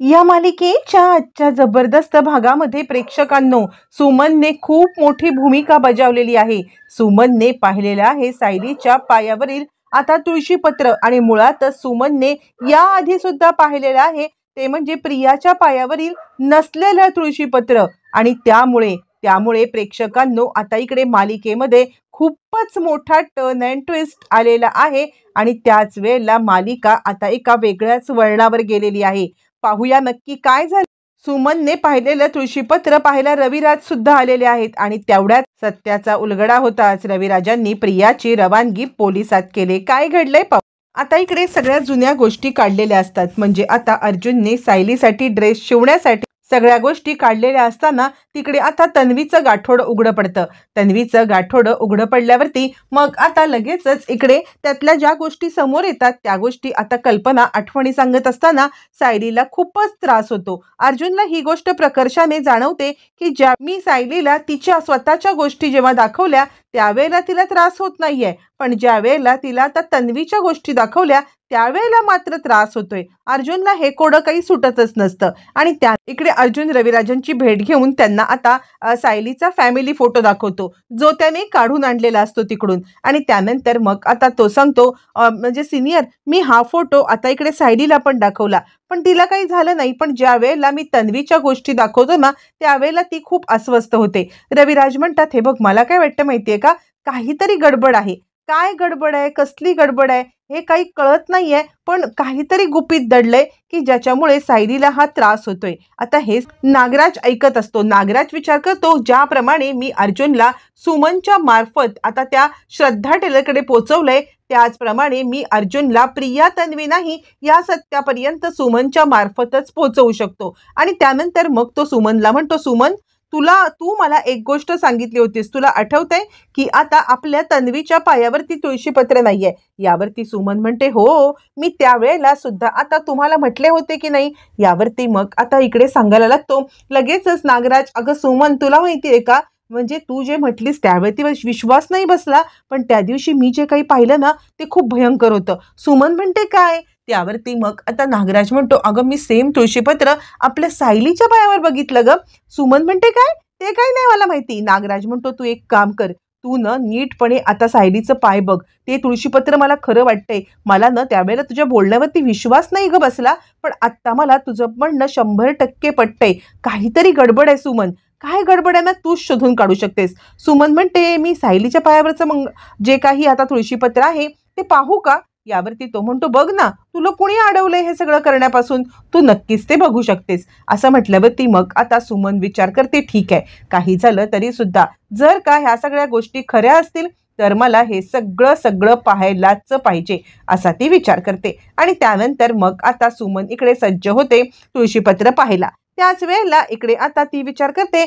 या मालिकेच्या आजच्या जबरदस्त भागामध्ये प्रेक्षकांनो सुमनने खूप मोठी भूमिका बजावलेली आहे। सुमनने पाहिलेलं आहे सायलीच्या पायावरील आता तुळशीपत्र आणि मुळातच सुमनने याआधी सुद्धा पाहिलेलं आहे ते म्हणजे प्रियाच्या पायावरील नसलेलं तुळशीपत्र आणि त्यामुळे प्रेक्षकांनो आता इकडे मालिकेमध्ये खूपच मोठा टर्न अँड ट्विस्ट आलेला आहे आणि त्याच वेळेला मालिका आता एका वेगळ्याच वळणावर गेलेली आहे। पाहूया नक्की काय झालं। सुमनने पाहिलेलं तुळशीपत्र पाहायला रविराज सुद्धा आलेले आहेत आणि तेवढ्यात सत्याचा उलगडा होताच रविराजांनी प्रियाची रवानगी पोलिसात केले। काय घडलंय पाहू। आता इकडे सगळ्या जुन्या गोष्टी काढलेल्या असतात म्हणजे आता अर्जुनने सायलीसाठी ड्रेस शिवण्यासाठी सगळ्या गोष्टी काढलेल्या असताना तिकडे आता तन्वीचं गाठोडं उघडं पडतं। तन्वीचं गाठोडं उघडं पडल्यावरती मग आता लगेचच इकडे त्यातल्या ज्या गोष्टी समोर येतात त्या गोष्टी आता कल्पना आठवणी सांगत असताना सायलीला खूपच त्रास होतो। अर्जुनला ही गोष्ट प्रकर्षाने जाणवते की ज्या मी सायलीला तिच्या स्वतःच्या गोष्टी जेव्हा दाखवल्या त्यावेळेला तिला त्रास होत नाहीये, पण ज्या वेळेला तिला आता तन्वीच्या गोष्टी दाखवल्या त्यावेळेला मात्र त्रास होतोय। अर्जुनला हे कोडं काही सुटतच नसतं आणि त्या इकडे अर्जुन रविराजांची भेट घेऊन त्यांना आता सायलीचा फॅमिली फोटो दाखवतो जो त्याने काढून आणलेला असतो तिकडून आणि त्यानंतर मग आता तो सांगतो म्हणजे सिनियर मी हा फोटो आता इकडे सायलीला पण दाखवला पण तिला काही झालं नाही, पण ज्या वेळेला मी तन्वीच्या गोष्टी दाखवतो ना त्यावेळेला ती खूप अस्वस्थ होते। रविराज म्हणतात हे बघ मला काय वाटतं माहितीये का, काहीतरी गडबड आहे। काय गडबड आहे, कसली गडबड आहे हे काही कळत नाहीये, पण काहीतरी गुपित दडलंय की ज्याच्यामुळे सायलीला हा त्रास होतोय। आता हे नागराज ऐकत असतो। नागराज विचार करतो ज्याप्रमाणे मी अर्जुनला सुमनच्या मार्फत आता त्या श्रद्धा टेलरकडे पोहोचवलंय त्याचप्रमाणे मी अर्जुनला प्रिया तन्वी नाही या सत्यापर्यंत सुमनच्या मार्फतच पोहोचवू शकतो। आणि त्यानंतर मग तो सुमनला म्हणतो सुमन तू मला एक गोष्ट सांगितली होतीस, तुला आठवतंय की आता आपल्या तन्वीच्या पायावरती तुळशीपत्र नाहीये। यावरती सुमन म्हणते हो मी त्यावेळेला सुद्धा आता तुम्हाला म्हटले होते की नाही। यावरती मग आता इकडे सांगायला लागतो लगेचच नागराज अगं सुमन तुला माहितीये का म्हणजे तू जे म्हटलीस त्यावरती विश्वास नाही बसला, पण त्या दिवशी मी जे काही पाहिलं ना ते खूप भयंकर होतं। सुमन म्हणते काय, त्यावरती मग आता नागराज म्हणतो अगं मी सेम तुळशीपत्र आपल्या सायलीच्या पायावर बघितलं ग। सुमन म्हणते काय, ते काय नाही मला माहिती। नागराज म्हणतो तू एक काम कर, तू न नीटपणे आता सायलीचं पाय बघ, ते तुळशीपत्र मला खरं वाटतंय। मला न त्यावेळेला तुझ्या बोलण्यावरती विश्वास नाही ग बसला, पण आत्ता मला तुझं म्हणणं 100% पटतंय। काहीतरी गडबड आहे सुमन, काय गडबड आहे ना तूच शोधून काढू शकतेस। सुमन म्हणते मी सायलीच्या पायावरचं मग जे काही आता तुळशीपत्र आहे ते पाहू का। यावरती तो म्हणतो बघ ना तुला कुणी अडवलंय हे सगळं करण्यापासून, तू नक्कीच ते बघू शकतेस। असं म्हटल्यावरती मग आता सुमन विचार करते ठीक आहे काही झालं तरी सुद्धा जर का ह्या सगळ्या गोष्टी खऱ्या असतील तर मला हे सगळं पाहायलाच पाहिजे असा ती विचार करते। आणि त्यानंतर मग आता सुमन इकडे सज्ज होते तुळशीपत्र पाहायला। त्याच वेळेला इकडे आता ती विचार करते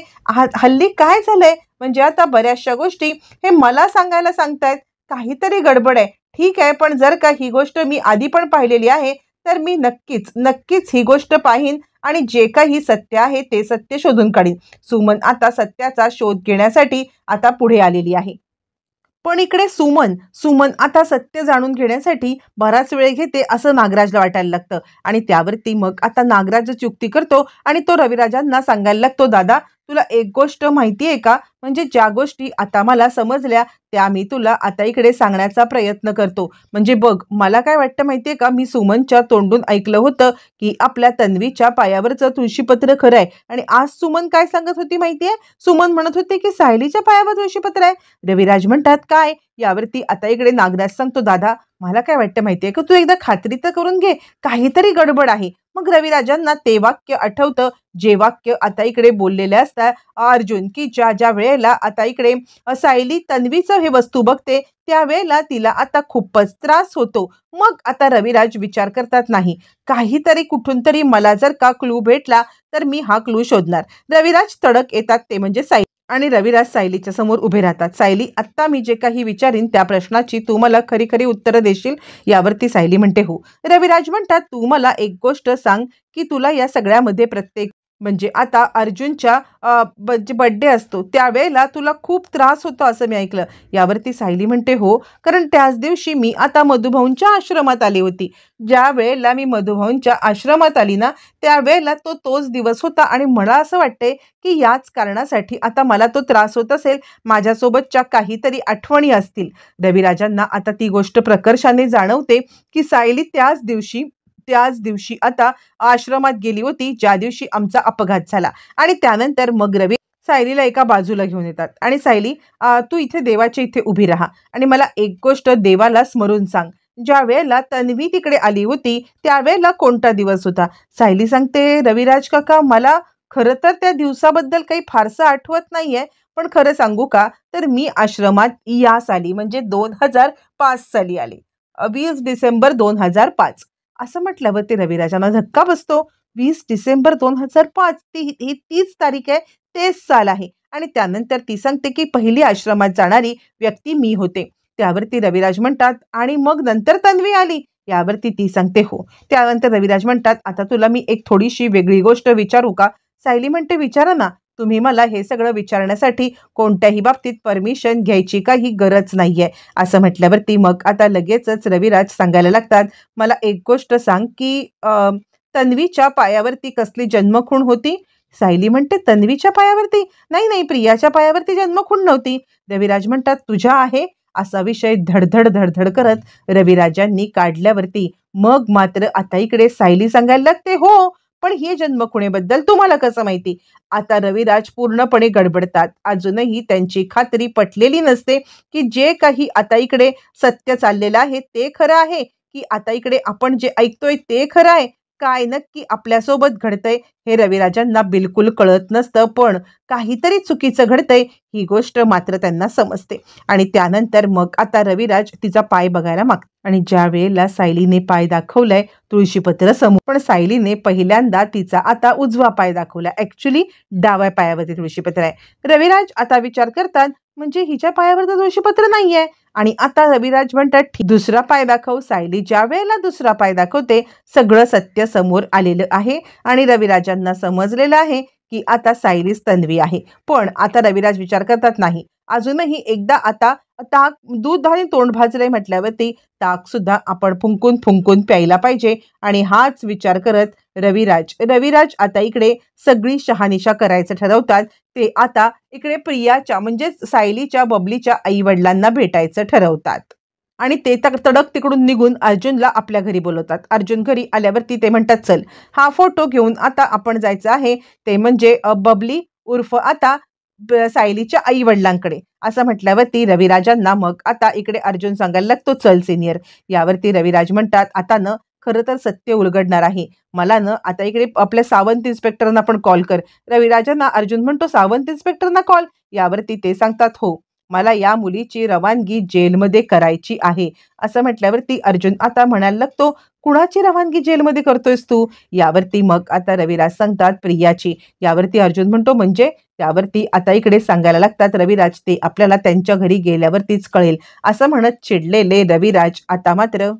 हल्ली काय झालंय म्हणजे आता बऱ्याचशा गोष्टी हे मला सांगायला सांगतायत, काहीतरी गडबड आहे। ठीक आहे पण जर का ही गोष्ट मी आधी पण पाहिलेली आहे तर मी नक्कीच ही गोष्ट पाहीन आणि जे काही सत्य आहे ते सत्य शोधून काढीन। सुमन आता सत्याचा शोध घेण्यासाठी आता पुढे आलेली आहे, पण इकडे सुमन आता सत्य जाणून घेण्यासाठी बराच वेळ घेते असं नागराजला वाटायला लागतं। आणि त्यावरती मग आता नागराज युक्ती करतो आणि तो रविराजांना सांगायला लागतो दादा तुला एक गोष्ट माहिती आहे का, म्हणजे ज्या गोष्टी आता मला समजल्या त्या मी तुला आता इकडे सांगण्याचा प्रयत्न करतो। म्हणजे बघ मला काय वाटतं माहितीये का, मी सुमनच्या तोंडून ऐकलं होतं की आपल्या तन्वीच्या पायावरचं तुळशीपत्र खरं आहे आणि आज सुमन काय सांगत होती माहितीये, सुमन म्हणत होते की सायलीच्या पायावर तुळशीपत्र आहे। रविराज म्हणतात काय। यावरती आता इकडे नागराज सांगतो दादा मला काय वाटतं माहितीये का, तू एकदा खात्री तर करून घे, काहीतरी गडबड आहे। मग रविराजांना ते वाक्य आठवतं जे वाक्य आता इकडे बोललेले असतात अर्जुन की ज्या वेळेला आता इकडे सायली तन्वीचं हे वस्तू बघते त्यावेळेला तिला आता खूपच त्रास होतो। मग आता रविराज विचार करतात नाही काहीतरी कुठून तरी मला जर का क्लू भेटला तर मी हा क्लू शोधणार। रविराज तडक येतात ते म्हणजे सायली आणि रविराज सायलीच्या समोर उभे राहतात। सायली आत्ता मी जे काही विचारीन त्या प्रश्नाची तू मला खरी उत्तरं देशील। यावरती सायली म्हणते हो। रविराज म्हणतात तू मला एक गोष्ट सांग की तुला या सगळ्यामध्ये प्रत्येक म्हणजे आता अर्जुनच्या म्हणजे बर्थडे असतो त्यावेळेला तुला खूप त्रास होतो असं मी ऐकलं. यावरती सायली म्हणते हो, कारण त्याच दिवशी मी आता मधुभाऊंच्या आश्रमात आली होती. ज्या वेळेला मी मधुभाऊंच्या आश्रमात आली ना, त्यावेळेला तोच दिवस होता आणि मला असं वाटतंय की याच कारणासाठी आता मला तो त्रास होत असेल. माझ्यासोबतच्या काहीतरी आठवणी असतील. रविराजांना आता ती गोष्ट प्रकर्षाने जाणवते की सायली त्याच दिवशी आता आश्रमात गेली होती ज्या दिवशी आमचा अपघात झाला. आणि त्यानंतर मग रवी सायलीला एका बाजूला घेऊन येतात आणि सायली, तू इथे देवाच्या इथे उभी राहा आणि मला एक गोष्ट देवाला स्मरून सांग. ज्या वेळेला तन्वी तिकडे आली होती त्यावेळेला कोणता दिवस होता? सायली सांगते, रविराज काका, मला खरं तर त्या दिवसाबद्दल काही फारसं आठवत नाहीये. पण खरं सांगू का, तर मी आश्रमात या साली म्हणजे 2005 साली आले. 20 डिसेंबर 2005. असं म्हटल्यावर ते रविराजांना धक्का बसतो. 20 डिसेंबर 2005 ही तीच तारीख आहे, तेच साल आहे. आणि त्यानंतर ती सांगते की पहिली आश्रमात जाणारी व्यक्ती मी होते. त्यावरती रविराज म्हणतात, आणि मग नंतर तन्वी आली? यावरती ती सांगते हो. त्यानंतर रविराज म्हणतात, आता तुला मी एक थोडीशी वेगळी गोष्ट विचारू का? सायली म्हणते, विचारा ना. तुम्ही मला हे सगळं विचारण्यासाठी कोणत्याही बाबतीत परमिशन घ्यायची काही गरज नाहीये. असं म्हटल्यावरती मग आता लगेचच रविराज सांगायला लागतात, मला एक गोष्ट सांग की तन्वीच्या पायावरती कसली जन्मखूण होती? सायली म्हणते, तन्वीच्या पायावरती? नाही नाही, प्रियाच्या पायावरती जन्मखूण नव्हती. रविराज म्हणतात, तुझ्या आहे? असा विषय धडधड धडधड करत रविराजांनी काढल्यावरती मग मात्र आता इकडे सायली सांगायला लागते, हो, पण ही जन्मखुणेबद्दल तुम्हाला कसं माहिती? आता रविराज पूर्णपणे गडबडतात. अजूनही त्यांची खात्री पटलेली नसते की जे काही आता इकडे सत्य चाललेलं आहे ते खरं आहे, की आता इकडे आपण जे ऐकतोय ते खरं आहे. काय नक्की आपल्यासोबत घडतंय हे रविराजांना बिलकुल कळत नसतं. पण काहीतरी चुकीचं घडतंय ही गोष्ट मात्र त्यांना समजते. आणि त्यानंतर मग आता रविराज तिचा पाय बघायला मागतो. आणि ज्या वेळेला सायलीने पाय दाखवलाय तुळशीपत्र समोर, पण सायलीने पहिल्यांदा तिचा आता उजवा पाय दाखवला. ऍक्च्युली डाव्या पायावरती तुळशीपत्र आहे. रविराज आता विचार करतात, म्हणजे हिच्या पायावर तर तुळशीपत्र नाहीये. आणि आता रविराज म्हणतात, "ठीक, दुसरा पाय दाखव." सायली ज्या वेळेला दुसरा पाय दाखवते सगळं सत्य समोर आलेलं आहे आणि रविराजांना समजलेलं आहे की आता सायलीच तन्वी आहे. पण आता रविराज विचार करतात, नाही, अजूनही एकदा आता ताक दूध आणि तोंड भाजलंय म्हटल्यावरती ताक सुद्धा आपण फुंकून फुंकून प्यायला पाहिजे. आणि हाच विचार करत रविराज आता इकडे सगळी शहानिशा करायचं ठरवतात. ते आता इकडे प्रियाच्या म्हणजे सायलीच्या बबलीच्या आई वडिलांना भेटायचं ठरवतात. आणि ते तडक तिकडून निघून अर्जुनला आपल्या घरी बोलवतात. अर्जुन घरी आल्यावरती ते म्हणतात, चल, हा फोटो घेऊन आता आपण जायचं आहे, ते म्हणजे बबली उर्फ आता सायलीच्या आई वडिलांकडे. असं म्हटल्यावरती रविराजांना मग आता इकडे अर्जुन सांगायला लागतो, चल सिनियर. यावरती रविराज म्हणतात, आता न खरं तर सत्य उलगडणार आहे. मला न आता इकडे आपल्या सावंत इन्स्पेक्टरांना पण कॉल कर. रविराजांना अर्जुन म्हणतो, सावंत इन्स्पेक्टरना कॉल? यावरती ते सांगतात, हो, मला या मुलीची रवानगी जेलमध्ये करायची आहे. असं म्हटल्यावरती अर्जुन आता म्हणायला लागतो, कुणाची रवानगी जेलमध्ये करतोयस तू? यावरती मग आता रविराज सांगतात, प्रियाची. यावरती अर्जुन म्हणतो, म्हणजे? त्यावरती आता इकडे सांगायला लागतात रविराज, ते आपल्याला त्यांच्या घरी गेल्यावरतीच कळेल. असं म्हणत चिडलेले रविराज आता मात्र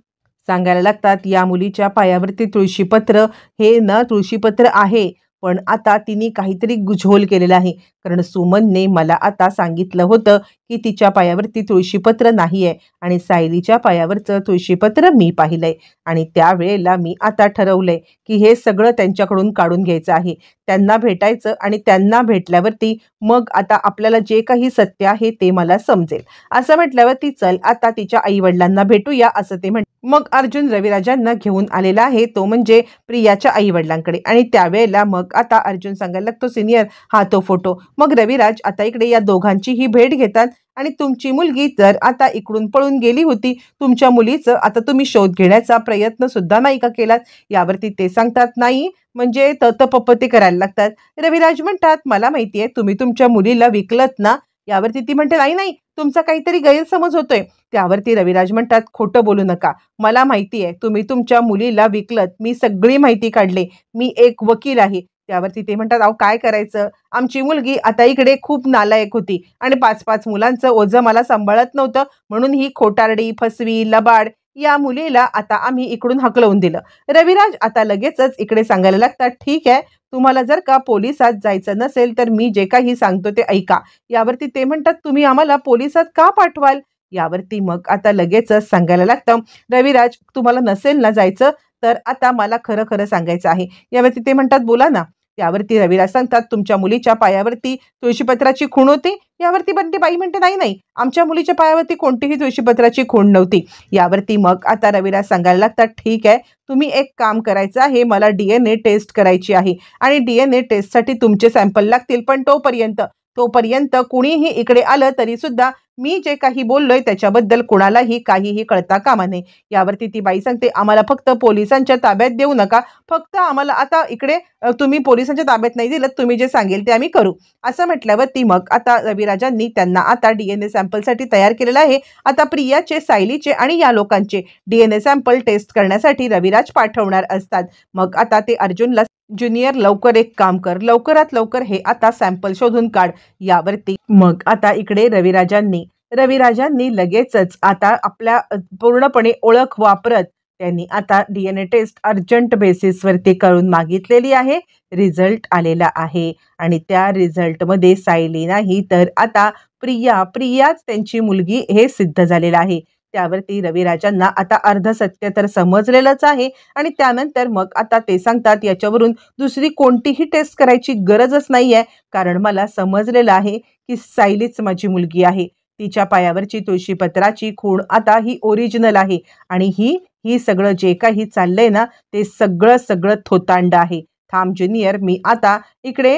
सांगायला लागतात, या मुलीच्या पायावरती तुळशीपत्र हे न तुळशीपत्र आहे, पण आता तिने काहीतरी झोल केलेला आहे. कारण सुमनने मला आता सांगितलं होतं की तिच्या पायावरती तुळशीपत्र नाहीये आणि सायलीच्या पायावरचं तुळशीपत्र मी पाहिलंय. आणि त्यावेळेला मी आता ठरवलंय की हे सगळं त्यांच्याकडून काढून घ्यायचं आहे. त्यांना भेटायचं आणि त्यांना भेटल्यावरती मग आता आपल्याला जे काही सत्य आहे ते मला समजेल. असं म्हटल्यावरती चल आता तिच्या आई वडिलांना भेटूया, असं ते म्हणतात. मग अर्जुन रविराजांना घेऊन आलेला आहे, तो म्हणजे प्रियाच्या आई वडिलांकडे. आणि त्यावेळेला मग आता अर्जुन सांगायला लागतो, सिनियर, हा तो फोटो. मग रविराज आता इकडे या दोघांचीही भेट घेतात. आणि तुमची मुलगी तर आता इकडून पळून गेली होती, तुमच्या मुलीचं आता तुम्ही शोध घेण्याचा प्रयत्न सुद्धा नाही का केलात? यावरती ते सांगतात, नाही, म्हणजे ततपप्पती करायला लागतात. रविराज म्हणतात, मला माहितीये तुम्ही तुमच्या मुलीला विकलत ना? यावरती ती म्हणते, नाही नाही, तुमचा काहीतरी गैरसमज होतोय. त्यावरती रविराज म्हणतात, खोटं बोलू नका. मला माहिती आहे तुम्ही तुमच्या मुलीला विकलत. मी सगळी माहिती काढली. मी एक वकील आहे. त्यावरती ते म्हणतात, अहो काय करायचं, आमची मुलगी आता इकडे खूप नालायक होती आणि 5-5 मुलांचं ओझं मला सांभाळत नव्हतं, म्हणून ही खोटारडी, फसवी, लबाड या मुलीला आता आम्ही इकडून हकलवून दिलं. रविराज आता लगेचच इकडे सांगायला लागतात, ठीक आहे, तुम्हाला जर का पोलिसात जायचं नसेल तर मी जे काही सांगतो ते ऐका. यावरती ते म्हणतात, तुम्ही आम्हाला पोलिसात का पाठवाल? यावरती मग आता लगेचच सांगायला लागतं, रविराज तुम्हाला नसेल ना जायचं तर आता मला खरं खरं सांगायचं आहे. यावरती ते म्हणतात, बोला ना. त्यावरती रविराज सांगतात, तुमच्या मुलीच्या पायावरती तुळशीपत्राची खूण होती. यावरती पण ती बाई म्हणते, नाही नाही, आमच्या मुलीच्या पायावरती कोणतीही तुळशीपत्राची खूण नव्हती. यावरती मग आता रविराज सांगायला लागतात, ठीक आहे, तुम्ही एक काम करायचं आहे, मला DNA टेस्ट करायची आहे आणि DNA टेस्टसाठी तुमचे सॅम्पल लागतील. पण तोपर्यंत तोपर्यंत कुणीही इकडे आलं तरी सुद्धा मी जे काही बोललोय त्याच्याबद्दल कुणालाही काहीही कळता कामा नये. यावरती ती बाई सांगते, आम्हाला फक्त पोलिसांच्या ताब्यात देऊ नका. फक्त आम्हाला आता इकडे तुम्ही पोलिसांच्या ताब्यात नाही दिलं, तुम्ही जे सांगेल ते आम्ही करू. असं म्हटल्यावरती मग आता रविराजांनी त्यांना आता DNA सॅम्पलसाठी तयार केलेलं आहे. आता प्रियाचे, सायलीचे आणि या लोकांचे DNA सॅम्पल टेस्ट करण्यासाठी रविराज पाठवणार असतात. मग आता ते अर्जुनला, ज्युनियर लवकर एक काम कर, लवकरात लवकर हे आता सॅम्पल शोधून काढ. यावरती मग आता इकडे रविराजांनी लगेचच आता आपल्या पूर्णपणे ओळख वापरत त्यांनी आता DNA टेस्ट अर्जंट बेसिसवरती करून मागितलेली आहे. रिझल्ट आलेला आहे आणि त्या रिझल्टमध्ये सायली नाही तर आता प्रियाच त्यांची मुलगी हे सिद्ध झालेलं आहे. त्यावरती रविराजांना आता अर्ध सत्य तर समजलेलंच आहे आणि त्यानंतर मग आता ते सांगतात, याच्यावरून दुसरी कोणतीही टेस्ट करायची गरजच नाहीये, कारण मला समजलेलं आहे की सायलीच माझी मुलगी आहे. तिच्या पायावरची तुळशीपत्राची खूण आता ही ओरिजिनल आहे आणि ही सगळं जे काही चाललंय ना ते सगळं थोतांड आहे. थांब ज्युनियर, मी आता इकडे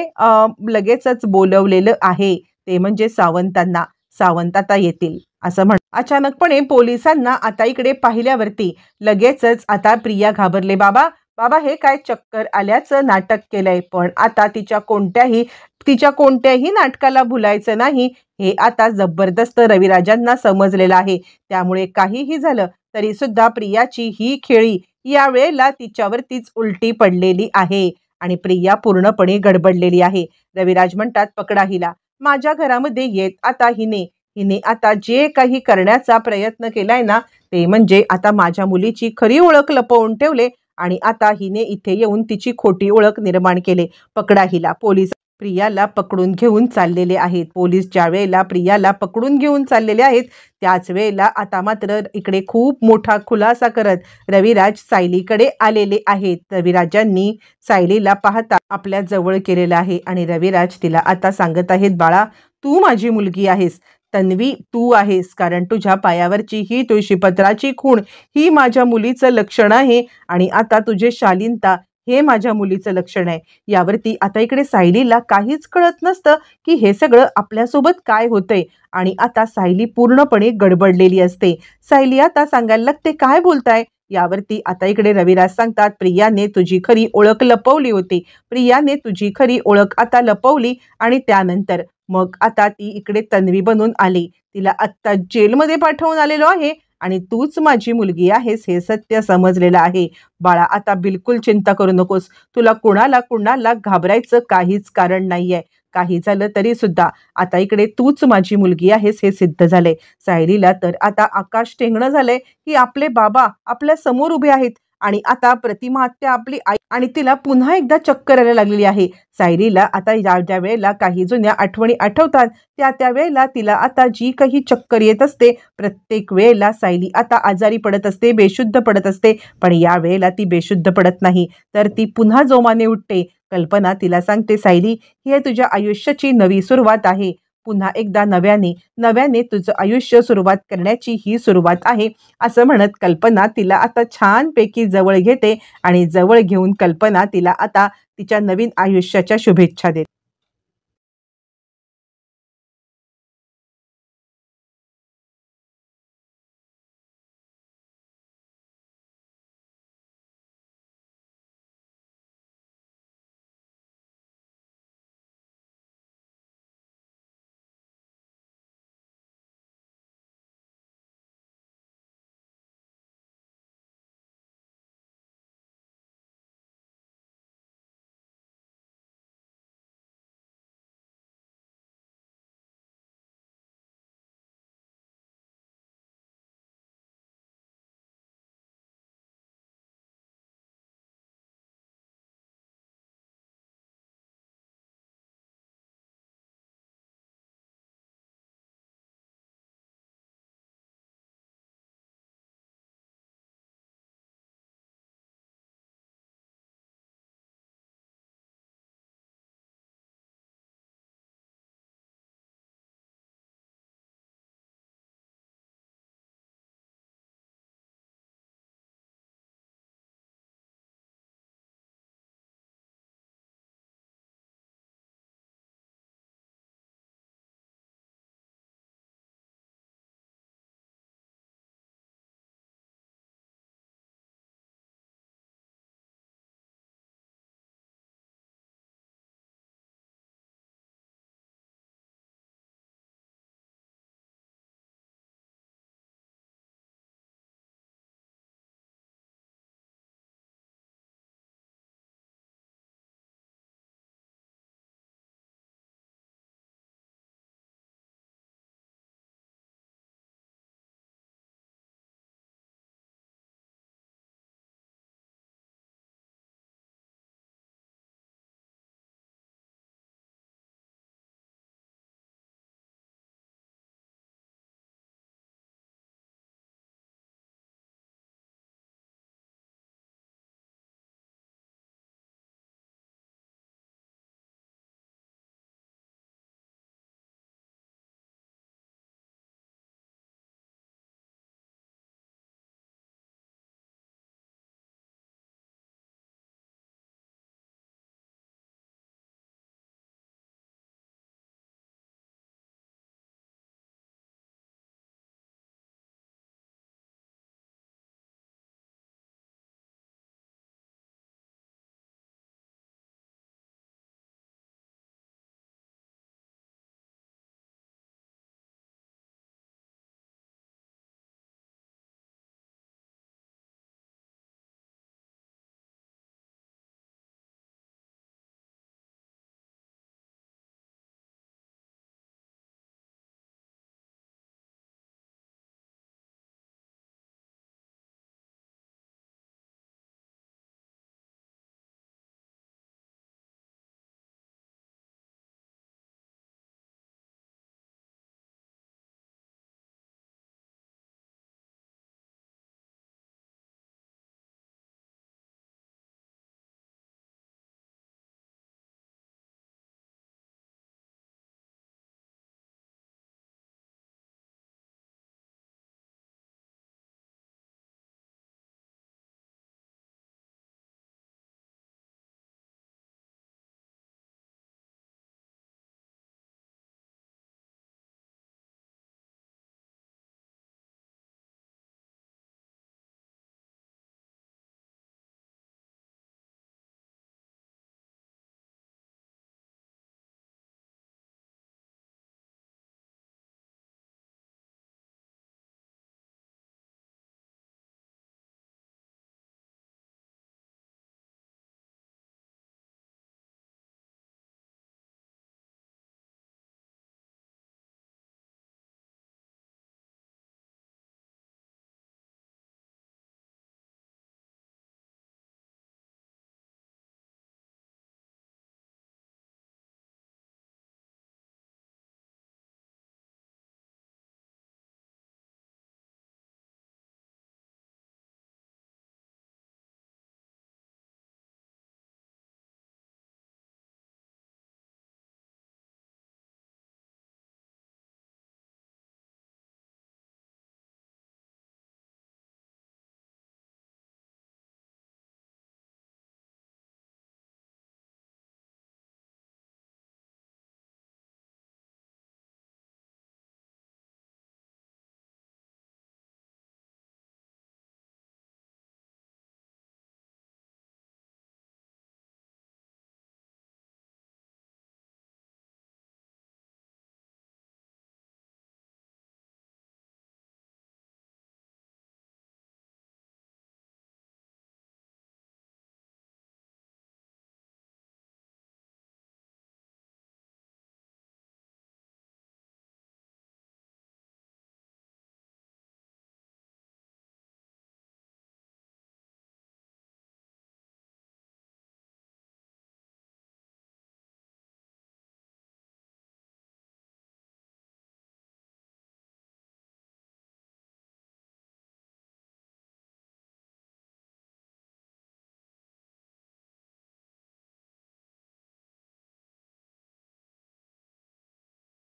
लगेचच बोलवलेलं आहे, ते म्हणजे सावंतांना. सावंत आता येतील असं म्हण. अचानकपणे पोलिसांना आता इकडे पाहिल्यावरती लगेचच आता प्रिया घाबरले. बाबा हे काय चक्कर आल्याचं नाटक केलंय, पण आता तिच्या कोणत्याही नाटकाला भुलायचं नाही हे आता जबरदस्त रविराजांना समजलेलं आहे. त्यामुळे काहीही झालं तरी सुद्धा प्रियाची ही खेळी यावेळेला तिच्यावरतीच उलटी पडलेली आहे आणि प्रिया पूर्णपणे गडबडलेली आहे. रविराज म्हणतात, पकडा हिला. माझ्या घरामध्ये येत आता हिने आता जे काही करण्याचा प्रयत्न केलाय ना ते म्हणजे आता माझ्या मुलीची खरी ओळख लपवून ठेवले आणि आता हिने इथे येऊन तिची खोटी ओळख निर्माण केले. पकडा हिला. पोलीस प्रियाला पकडून घेऊन चाललेले आहेत. पोलीस ज्या वेळेला प्रियाला पकडून घेऊन चाललेले आहेत त्याच वेळेला आता मात्र इकडे खूप मोठा खुलासा करत रविराज सायलीकडे आलेले आहेत. रविराजांनी सायलीला पाहता आपल्या जवळ केलेलं आहे आणि रविराज तिला आता सांगत आहेत, बाळा तू माझी मुलगी आहेस, तन्वी तू आहेस, कारण तुझ्या पायावरची ही तुळशीपत्राची खूण ही माझ्या मुलीचं लक्षण आहे आणि आता तुझे शालीनता हे माझ्या मुलीचं लक्षण आहे. यावरती आता इकडे सायलीला काहीच कळत नसतं की हे सगळं आपल्यासोबत काय होतंय आणि आता सायली पूर्णपणे गडबडलेली असते. सायली आता सांगायला लागते, काय बोलताय? यावरती आता इकडे रविराज सांगतात, प्रियाने तुझी खरी ओळख लपवली होती. प्रियाने तुझी खरी ओळख आता लपवली आणि त्यानंतर मग आता ती इकडे तन्वी बनून आली. तिला आत्ता जेलमध्ये पाठवून आलेलो आहे आणि तूच माझी मुलगी आहेस हे सत्य समजलेलं आहे. बाळा आता बिलकुल चिंता करू नकोस. तुला कुणाला घाबरायचं काहीच कारण नाहीये. काही झालं तरी सुद्धा आता इकडे तूच माझी मुलगी आहेस हे सिद्ध झालंय. सायलीला तर आता आकाश टेंगणं झालंय की आपले बाबा आपल्या समोर उभे आहेत आणि आता प्रतिमा आत्या आपली आई आणि तिला पुन्हा एकदा चक्कर यायला लागलेली आहे. सायलीला आता ज्या वेळेला काही जुन्या आठवणी आठवतात त्या वेळेला तिला आता जी काही चक्कर येत असते, प्रत्येक वेळेला सायली आता आजारी पडत असते, बेशुद्ध पडत असते. पण या वेळेला ती बेशुद्ध पडत नाही तर ती पुन्हा जोमाने उठते. कल्पना तिला सांगते, सायली ही तुझ्या आयुष्याची नवी सुरुवात आहे. पुन्हा एकदा नव्याने तुझं आयुष्य सुरुवात करण्याची ही सुरुवात आहे असं म्हणत कल्पना तिला आता छानपैकी जवळ घेते आणि जवळ घेऊन कल्पना तिला आता तिच्या नवीन आयुष्याच्या शुभेच्छा देते.